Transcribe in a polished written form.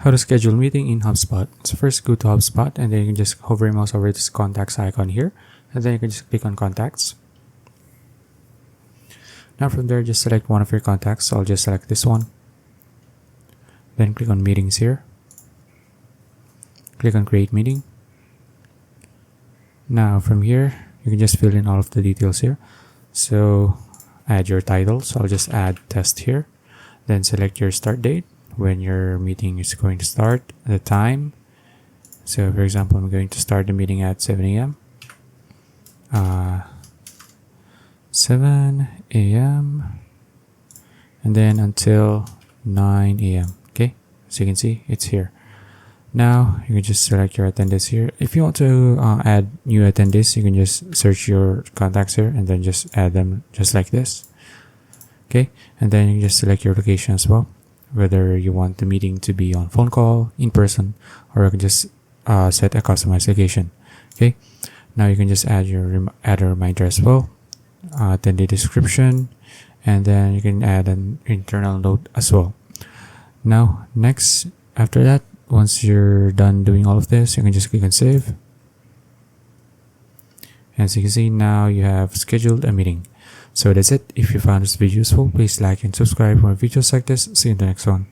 How to schedule meeting in HubSpot. So first go to HubSpot and then you can just hover your mouse over this contacts icon here, and then you can just click on contacts. Now from there, just select one of your contacts. So I'll just select this one. Then click on meetings here. Click on create meeting. Now from here, you can just fill in all of the details here. So add your title. So I'll just add test here. Then select your start date, when your meeting is going to start, the time. So for example, I'm going to start the meeting at 7 a.m. 7 a.m. and then until 9 a.m. Okay, so you can see it's here. Now you can just select your attendees here. If you want to add new attendees, you can just search your contacts here and then just add them just like this. Okay, and then you can just select your location as well, whether you want the meeting to be on phone call, in person, or you can just set a customized location. Okay, now you can just add a reminder as well, attendee description, and then you can add an internal note as well. Now next, after that, once you're done doing all of this, you can just click on save. As you can see, now you have scheduled a meeting. So that's it. If you found this video useful, please like and subscribe for more videos like this. See you in the next one.